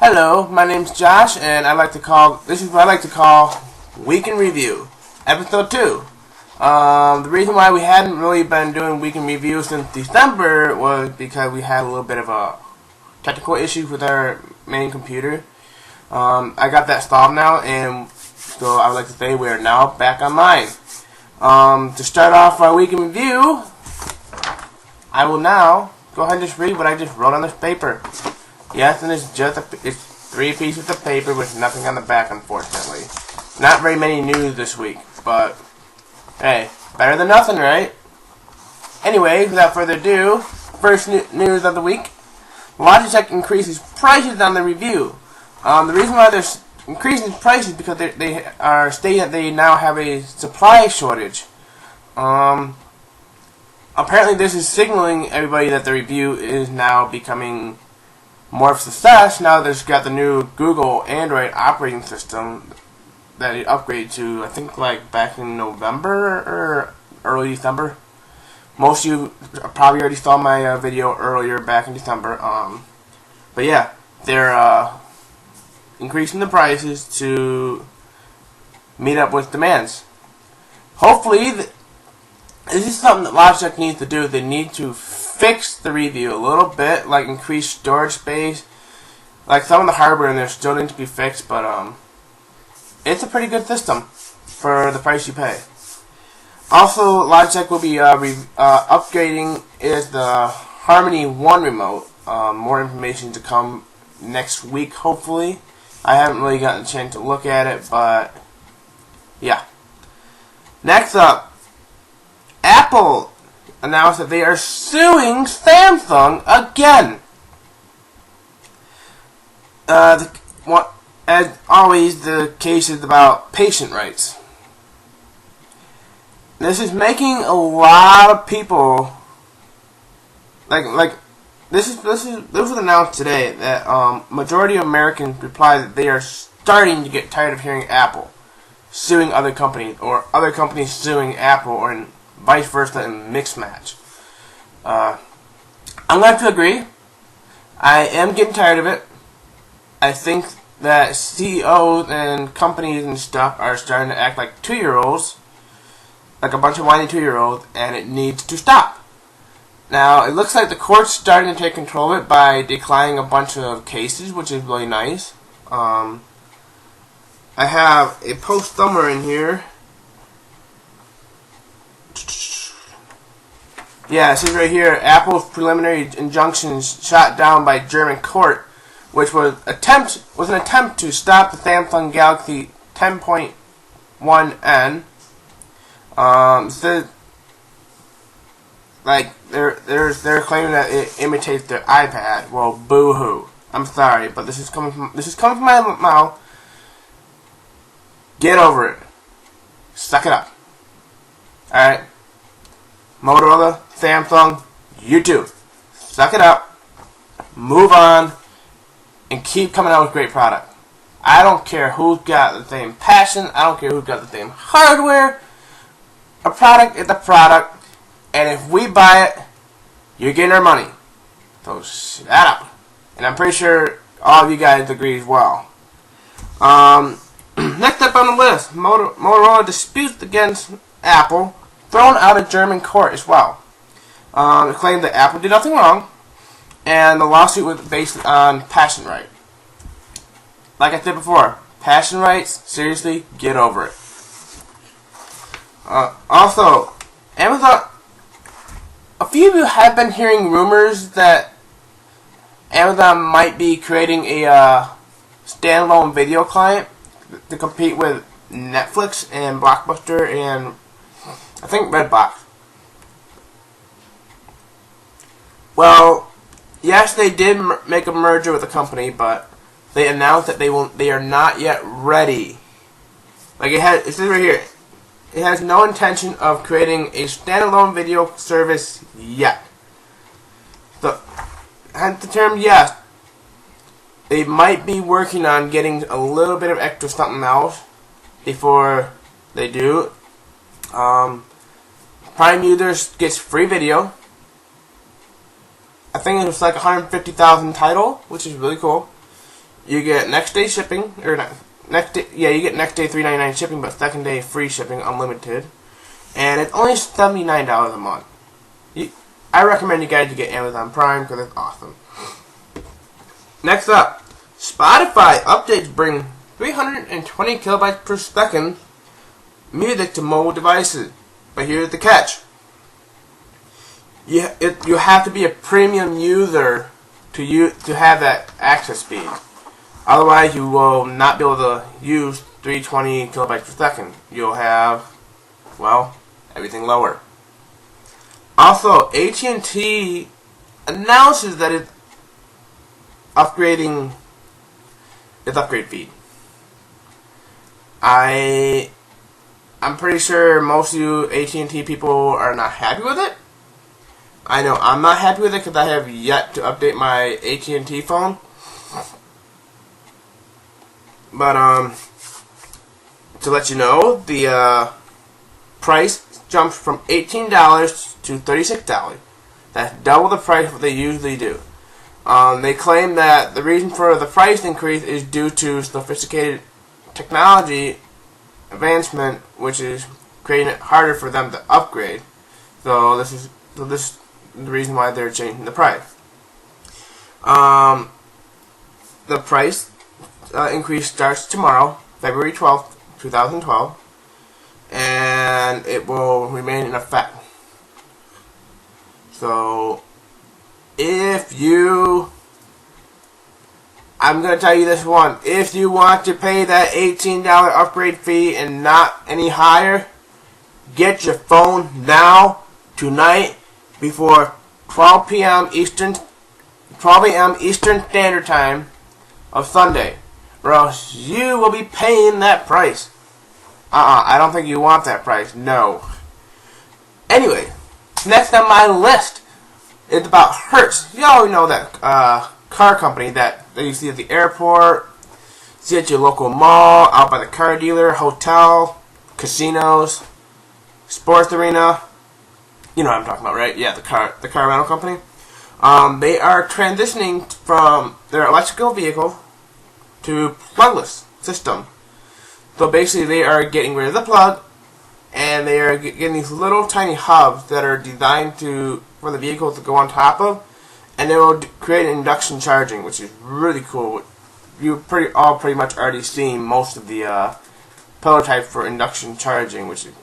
Hello, my name's Josh, and this is what I like to call Week in Review, Episode 2. The reason why we hadn't really been doing Week in Review since December was because we had a little bit of a technical issue with our main computer. I got that solved now, and so I would like to say we are now back online. To start off our Week in Review, I will now go ahead and just read what I just wrote on this paper. Yes, and it's 3 pieces of paper with nothing on the back, unfortunately. Not very many news this week, but hey, better than nothing, right? Anyway, without further ado, first news of the week. Logitech increases prices on the review. The reason why they're increasing prices is because they are stating that they now have a supply shortage. Apparently this is signaling everybody that the review is now becoming more of a success now that it's got the new Google Android operating system that it upgraded to, I think, like back in November or early December. Most of you probably already saw my video earlier back in December. But yeah, they're increasing the prices to meet up with demands. Hopefully, this is something that Logitech needs to do. They need to fix the review a little bit, like increase storage space. Like some of the hardware in there still needs to be fixed, but it's a pretty good system for the price you pay. Also, Logitech will be upgrading is the Harmony One remote. More information to come next week, hopefully. I haven't really gotten a chance to look at it, but yeah. Next up, Apple announced that they are suing Samsung again. As always, the case is about patient rights. This is making a lot of people this was announced today that majority of Americans replied that they are starting to get tired of hearing Apple suing other companies, or other companies suing Apple, or vice versa in mixed match. I'm going to agree. I am getting tired of it. I think that CEOs and companies and stuff are starting to act like 2-year-olds, like a bunch of whiny 2-year-olds, and it needs to stop. Now, it looks like the court's starting to take control of it by declining a bunch of cases, which is really nice. I have a post somewhere in here. Yeah, it says right here, Apple's preliminary injunctions shot down by German court, which was an attempt to stop the Samsung Galaxy 10.1N. Says they're claiming that it imitates their iPad. Well, boo-hoo. I'm sorry, but this is coming from my mouth. Get over it. Suck it up. All right. Motorola, Samsung, you too. Suck it up, move on, and keep coming out with great product. I don't care who's got the same passion. I don't care who's got the same hardware. A product is a product, and if we buy it, you're getting our money. So shut up. And I'm pretty sure all of you guys agree as well. Next up on the list, Motorola disputes against Apple, thrown out of German court as well. It claimed that Apple did nothing wrong, and the lawsuit was based on patent right. Like I said before, patent rights, seriously, get over it. Also, Amazon, a few of you have been hearing rumors that Amazon might be creating a standalone video client to compete with Netflix and Blockbuster and I think Redbox. Well, yes, they did make a merger with a company, but they announced that they are not yet ready. Like it says right here, it has no intention of creating a standalone video service yet. So, hence the term yes. They might be working on getting a little bit of extra something else before they do. Prime users gets free video. I think it was like 150,000 title, which is really cool. You get next day shipping, or not, next day, yeah, you get next day $3.99 shipping, but second day free shipping, unlimited, and it's only $79 a month. I recommend you guys to get Amazon Prime because it's awesome. Next up, Spotify updates bring 320 kilobytes per second music to mobile devices, but here's the catch. You have to be a premium user to have that access speed. Otherwise, you will not be able to use 320 kilobytes per second. You'll have, well, everything lower. Also, AT&T announces that it's upgrading its upgrade feed. I'm pretty sure most of you AT&T people are not happy with it. I know I'm not happy with it because I have yet to update my AT&T phone. But to let you know, the price jumped from $18 to $36. That's double the price of what they usually do. They claim that the reason for the price increase is due to sophisticated technology advancement, which is creating it harder for them to upgrade. So this is the reason why they're changing the price. The price increase starts tomorrow, February 12th, 2012, and it will remain in effect. So, I'm going to tell you this one, if you want to pay that $18 upgrade fee and not any higher, get your phone now, tonight, before 12 a.m. Eastern Standard Time of Sunday, or else you will be paying that price. I don't think you want that price. No. Anyway, next on my list is about Hertz. You all know that car company that you see at the airport, see at your local mall, out by the car dealer, hotel, casinos, sports arena. You know what I'm talking about, right? Yeah, the car rental company. They are transitioning from their electrical vehicle to plugless system. So basically, they are getting rid of the plug, and they are getting these little tiny hubs that are designed for the vehicle to go on top of, and they will create induction charging, which is really cool. You've pretty much already seen most of the prototypes for induction charging, which is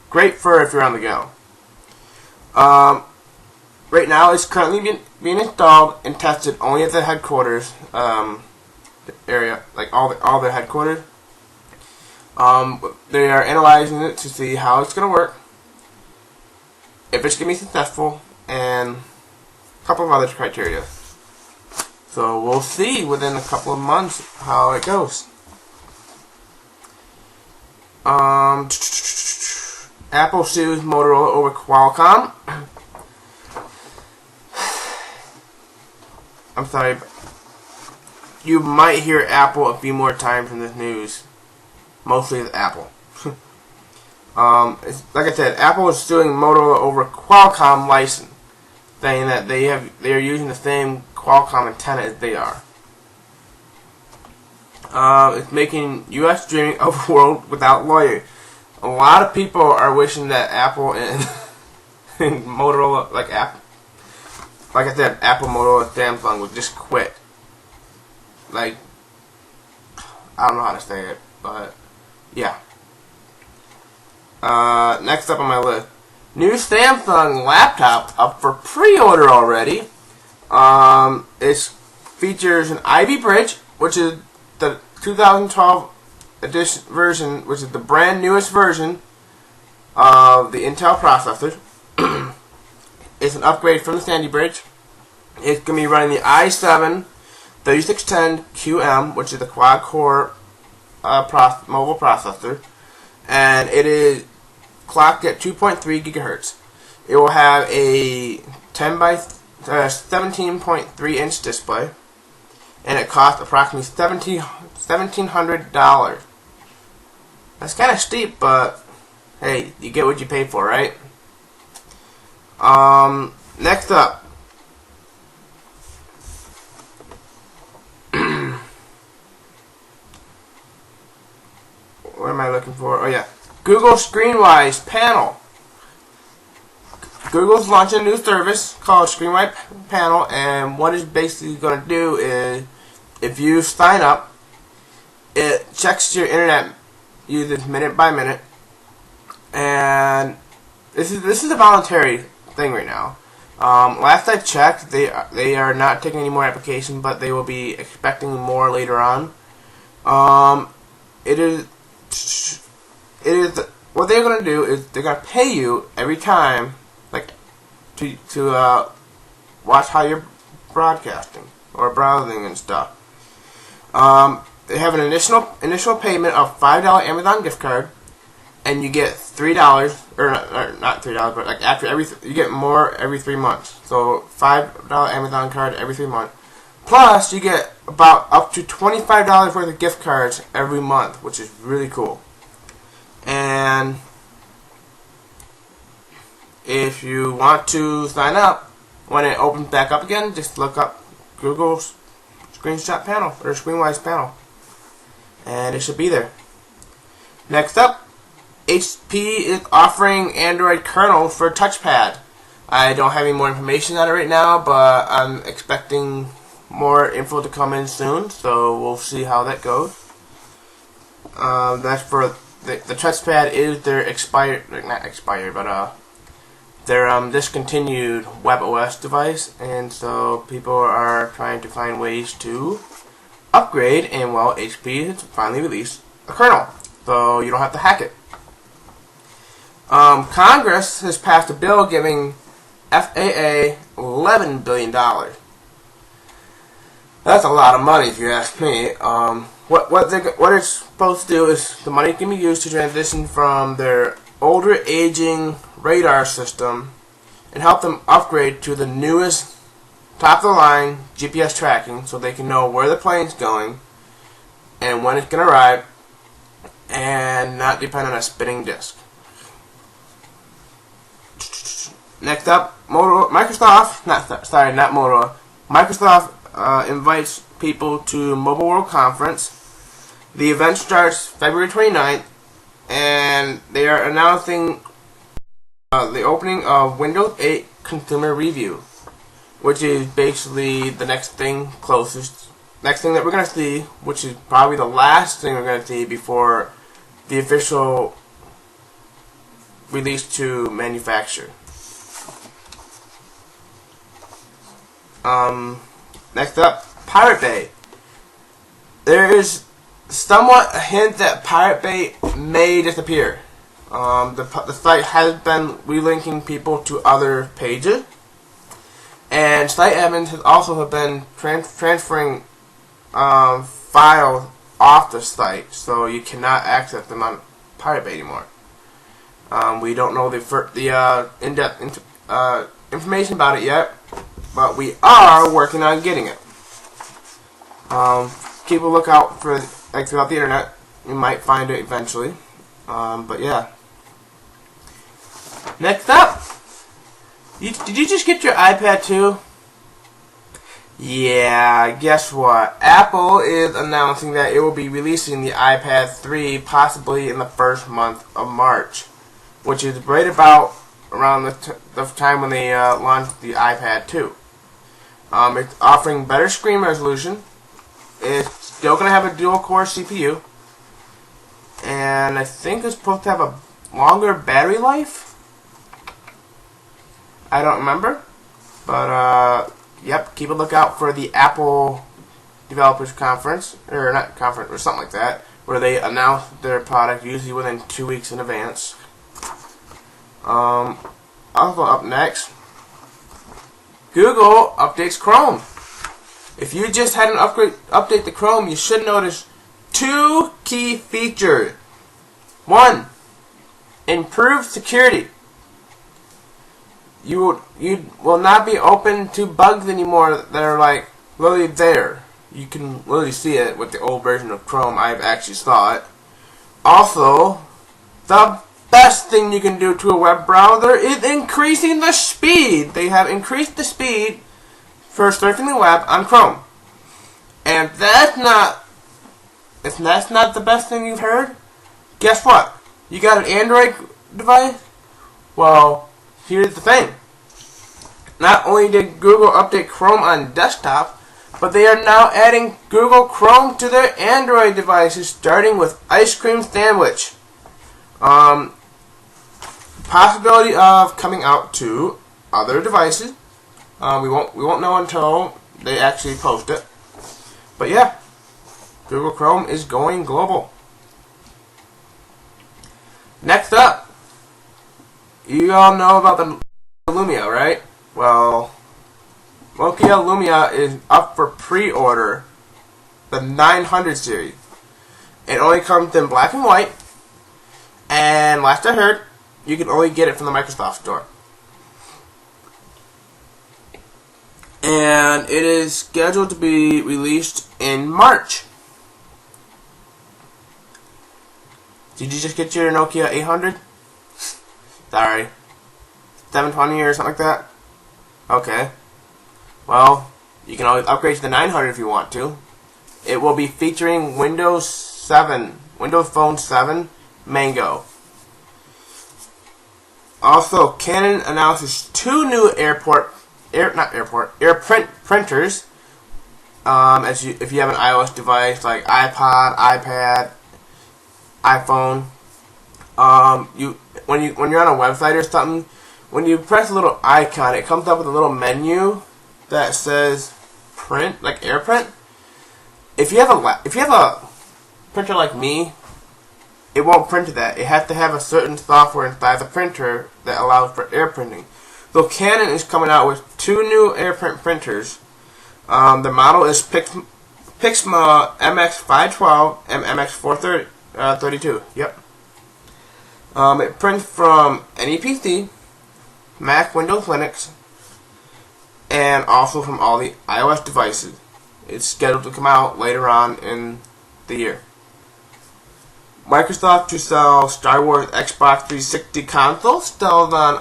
great for if you're on the go. Right now, it's currently being installed and tested only at the headquarters area, like all their headquarters. They are analyzing it to see how it's going to work, if it's going to be successful, and a couple of other criteria. So we'll see within a couple of months how it goes. Apple sues Motorola over Qualcomm. I'm sorry, but you might hear Apple a few more times in this news. Mostly it's Apple. Like I said, Apple is suing Motorola over Qualcomm license, saying that they are using the same Qualcomm antenna as they are. It's making U.S. dreaming of a world without lawyers. A lot of people are wishing that Apple and Motorola, like I said, Apple, Motorola, Samsung would just quit. Like, I don't know how to say it, but yeah. Next up on my list, new Samsung laptop up for pre-order already. It features an Ivy Bridge, which is the 2012 edition version, which is the brand newest version of the Intel processor. It's an upgrade from the Sandy Bridge. It's going to be running the i7 3610QM, which is the quad-core mobile processor, and it is clocked at 2.3 gigahertz. It will have a 17.3 inch display, and it costs approximately $1,700. That's kind of steep, but hey, you get what you pay for, right? Next up, what am I looking for? Oh yeah, Google ScreenWise Panel. Google's launching a new service called ScreenWise Panel, and what it's basically going to do is, if you sign up, it checks your internet usage minute by minute, and this is a voluntary thing right now. Last I checked, they are not taking any more applications, but they will be expecting more later on. It is what they're going to do is they're going to pay you every time, like to watch how you're broadcasting or browsing and stuff. They have an initial payment of $5 Amazon gift card, and you get $3, or not $3, but like after you get more every 3 months. So $5 Amazon card every 3 months. Plus, you get about up to $25 worth of gift cards every month, which is really cool. And if you want to sign up, when it opens back up again, just look up Google's Screenshot Panel or ScreenWise Panel, and it should be there. Next up, HP is offering Android kernel for touchpad. I don't have any more information on it right now, but I'm expecting more info to come in soon, so we'll see how that goes. That's for the touchpad is their their discontinued WebOS device, and so people are trying to find ways to upgrade, and well, HP has finally released a kernel, so you don't have to hack it. Congress has passed a bill giving FAA $11 billion. That's a lot of money, if you ask me. What it's supposed to do is the money can be used to transition from their older, aging radar system and help them upgrade to the newest, top-of-the-line GPS tracking, so they can know where the plane's going and when it's going to arrive, and not depend on a spinning disk. Next up, Microsoft invites people to Mobile World Conference. The event starts February 29th, and they are announcing the opening of Windows 8 Consumer Review, which is basically the next thing that we're going to see, which is probably the last thing we're going to see before the official release to manufacture. Next up, Pirate Bay. There is somewhat a hint that Pirate Bay may disappear. The site has been relinking people to other pages, and site admins has also been transferring files off the site, so you cannot access them on Pirate Bay anymore. We don't know the in-depth information about it yet, but we are working on getting it. Keep a lookout for throughout the internet. You might find it eventually. But yeah. Next up, did you just get your iPad too? Yeah, guess what? Apple is announcing that it will be releasing the iPad 3 possibly in the first month of March, which is right about around the time when they launched the iPad 2. It's offering better screen resolution. It's still going to have a dual-core CPU, and I think it's supposed to have a longer battery life. I don't remember, but yep, keep a lookout for the Apple Developers Conference, or not conference, or something like that, where they announce their product usually within 2 weeks in advance. Also up next, Google updates Chrome. If you just had an update to Chrome, you should notice 2 key features. 1, improved security. You will not be open to bugs anymore that are like literally there. You can literally see it with the old version of Chrome. I've actually saw it. Also, the best thing you can do to a web browser is increasing the speed. They have increased the speed for surfing the web on Chrome. And if that's not the best thing you've heard, guess what? You got an Android device? Well, here's the thing. Not only did Google update Chrome on desktop, but they are now adding Google Chrome to their Android devices, starting with Ice Cream Sandwich. Possibility of coming out to other devices. We won't know until they actually post it. But yeah, Google Chrome is going global. Next up, you all know about the Lumia, right? Well, Nokia Lumia is up for pre-order, the 900 series. It only comes in black and white, and last I heard, you can only get it from the Microsoft Store. And it is scheduled to be released in March. Did you just get your Nokia 800? Sorry. 720 or something like that? Okay. Well, you can always upgrade to the 900 if you want to. It will be featuring Windows Phone 7 Mango. Also, Canon announces 2 new AirPrint printers. If you have an iOS device like iPod, iPad, iPhone, when you're on a website or something, when you press a little icon, it comes up with a little menu that says print, like AirPrint. If you have a printer like me, it won't print to that. It has to have a certain software inside the printer that allows for air printing. So Canon is coming out with 2 new AirPrint printers. The model is Pixma MX512 and MX432. Yep. It prints from any PC, Mac, Windows, Linux, and also from all the iOS devices. It's scheduled to come out later on in the year. Microsoft to sell Star Wars Xbox 360 console starts on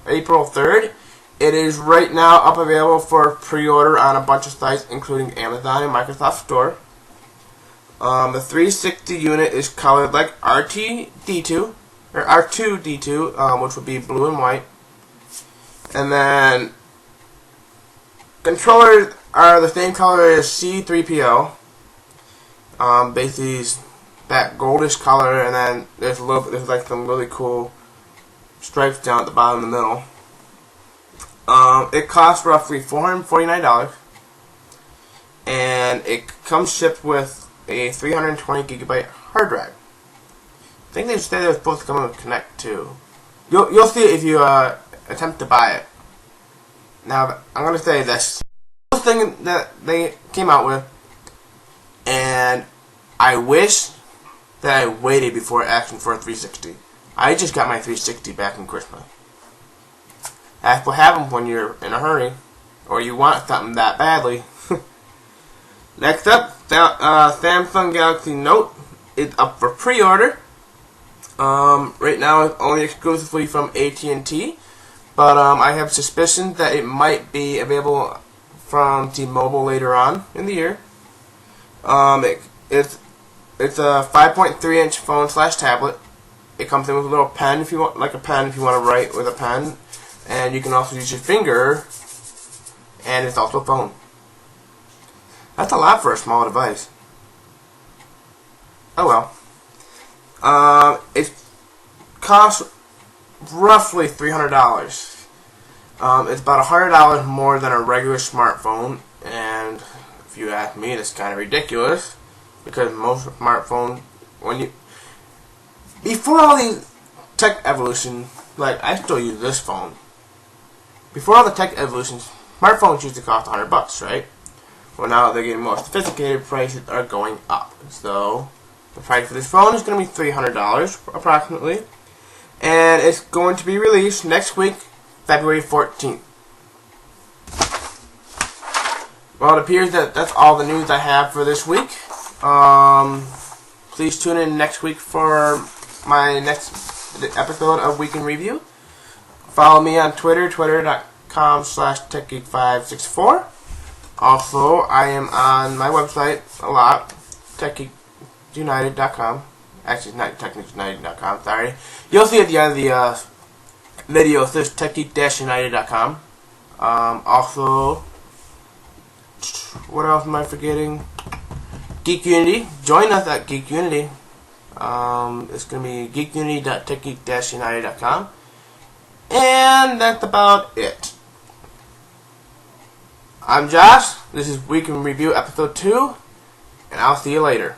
April 3rd. It is right now up available for pre-order on a bunch of sites, including Amazon and Microsoft Store. The 360 unit is colored like R2D2, which would be blue and white. And then controllers are the same color as C3PO. Basically, that goldish color, and then there's like some really cool stripes down at the bottom in the middle. It costs roughly $449, and it comes shipped with a 320 gigabyte hard drive. I think they said it was supposed to come with Connect too. You'll see it if you attempt to buy it. Now I'm gonna say this thing that they came out with, and I wish that I waited before asking for a 360. I just got my 360 back in Christmas. That's what happens when you're in a hurry, or you want something that badly. Next up, Samsung Galaxy Note is up for pre-order. Right now it's only exclusively from AT&T, but I have suspicions that it might be available from T-Mobile later on in the year. It's a 5.3-inch phone / tablet. It comes in with a little pen if you want, like a pen if you want to write with a pen, and you can also use your finger. And it's also a phone. That's a lot for a small device. Oh well. It costs roughly $300. It's about $100 more than a regular smartphone, and if you ask me, that's kind of ridiculous. Because most smartphones, before all these tech evolution, like I still use this phone. Before all the tech evolutions, smartphones used to cost $100, right? Well, now they're getting more sophisticated. Prices are going up. So the price for this phone is going to be $300 approximately, and it's going to be released next week, February 14th. Well, it appears that that's all the news I have for this week. Please tune in next week for my next episode of Week in Review. Follow me on Twitter, twitter.com/techgeek564. Also, I am on my website a lot, Techgeeks-United.com. Actually, it's not Techgeeks-United.com, sorry. You'll see at the end of the video, it says Techgeeks-United.com. Also, what else am I forgetting? Geek Unity. Join us at Geek Unity. It's going to be geekunity.techgeeks-united.com. And that's about it. I'm Josh. This is Week in Review Episode 2. And I'll see you later.